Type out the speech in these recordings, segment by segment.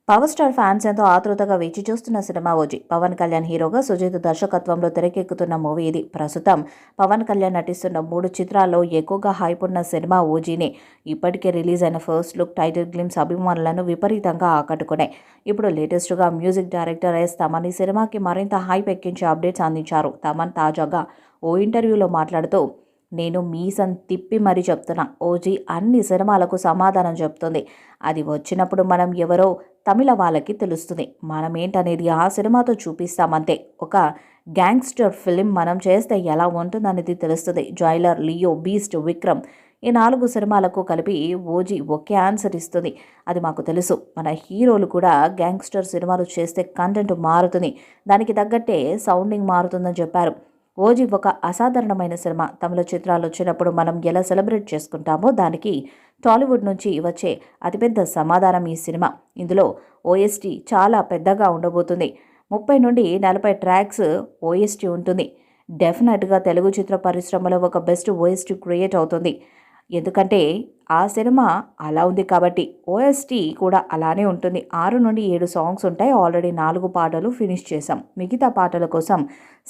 Power star fans ఎంతో ఆతృతగా వేచి చూస్తున్న సినిమా ఓజీ. పవన్ కళ్యాణ్ హీరోగా సుజిత్ దర్శకత్వంలో తెరకెక్కుతున్న మూవీ ఇది. ప్రస్తుతం పవన్ కళ్యాణ్ నటిస్తున్న 3 చిత్రాల్లో ఎక్కువగా హైప్ ఉన్న సినిమా ఓజీనే. ఇప్పటికే రిలీజ్ అయిన ఫస్ట్ లుక్, టైటిల్ గ్లిమ్స్ అభిమానులను విపరీతంగా ఆకట్టుకున్నాయి. ఇప్పుడు లేటెస్ట్గా మ్యూజిక్ డైరెక్టర్ తమన్ ఈ సినిమాకి మరింత హైప్ ఎక్కించే అప్డేట్స్ అందించారు. తమన్ తాజాగా ఓ ఇంటర్వ్యూలో మాట్లాడుతూ, నేను మీసం తిప్పి మరీ చెప్తున్నా, ఓజీ అన్ని సినిమాలకు సమాధానం చెప్తుంది. అది వచ్చినప్పుడు మనం ఎవరో తమిళ వాళ్ళకి తెలుస్తుంది. మనమేంటనేది ఆ సినిమాతో చూపిస్తామంతే. ఒక గ్యాంగ్స్టర్ ఫిలిం మనం చేస్తే ఎలా ఉంటుందనేది తెలుస్తుంది. జైలర్, లియో, బీస్ట్, విక్రమ్ ఈ 4 సినిమాలకు కలిపి ఓజీ ఒకే ఆన్సర్ ఇస్తుంది. అది మాకు తెలుసు. మన హీరోలు కూడా గ్యాంగ్స్టర్ సినిమాలు చేస్తే కంటెంట్ మారుతుంది. దానికి తగ్గట్టే సౌండింగ్ మారుతుందని చెప్పారు. ఓజీ ఒక అసాధారణమైన సినిమా. తమిళ చిత్రాలు వచ్చినప్పుడు మనం ఎలా సెలబ్రేట్ చేసుకుంటామో దానికి టాలీవుడ్ నుంచి వచ్చే అతిపెద్ద సమాధానం ఈ సినిమా. ఇందులో ఓఎస్టీ చాలా పెద్దగా ఉండబోతుంది. 30 నుండి 40 ట్రాక్స్ ఓఎస్టీ ఉంటుంది. డెఫినెట్గా తెలుగు చిత్ర పరిశ్రమలో ఒక బెస్ట్ ఓఎస్టీ క్రియేట్ అవుతుంది. ఎందుకంటే ఆ సినిమా అలా ఉంది కాబట్టి ఓఎస్టీ కూడా అలానే ఉంటుంది. 6 నుండి 7 సాంగ్స్ ఉంటాయి. ఆల్రెడీ 4 పాటలు ఫినిష్ చేశాం. మిగతా పాటల కోసం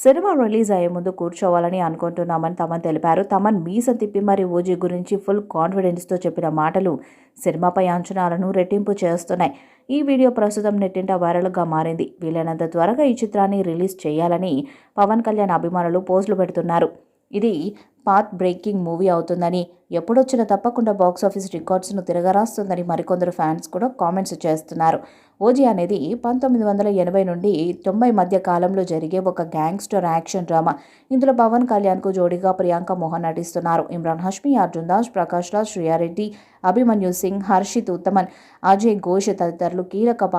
సినిమా రిలీజ్ అయ్యే ముందు కూర్చోవాలని అనుకుంటున్నామని తమన్ తెలిపారు. తమన్ మీసం తిప్పి మరి ఓజీ గురించి ఫుల్ కాన్ఫిడెన్స్తో చెప్పిన మాటలు సినిమాపై అంచనాలను రెట్టింపు చేస్తున్నాయి. ఈ వీడియో ప్రస్తుతం నెట్టింట వైరల్గా మారింది. వీలైనంత త్వరగా ఈ చిత్రాన్ని రిలీజ్ చేయాలని పవన్ కళ్యాణ్ అభిమానులు పోస్టులు పెడుతున్నారు. ఇది పాత్ బ్రేకింగ్ మూవీ అవుతుందని, ఎప్పుడొచ్చినా తప్పకుండా బాక్సాఫీస్ రికార్డ్స్ను తిరగరాస్తుందని మరికొందరు ఫ్యాన్స్ కూడా కామెంట్స్ చేస్తున్నారు. ఓజీ అనేది 1980 నుండి 90 మధ్య కాలంలో జరిగే ఒక గ్యాంగ్స్టర్ యాక్షన్ డ్రామా. ఇందులో పవన్ కళ్యాణ్కు జోడీగా ప్రియాంక మోహన్ నటిస్తున్నారు. ఇమ్రాన్ హష్మి, అర్జున్ దాస్, ప్రకాష్ రాజ్, శ్రియారెడ్డి, అభిమన్యు సింగ్, హర్షిత్ ఉత్తమన్, అజయ్ ఘోష్ తదితరులు కీలక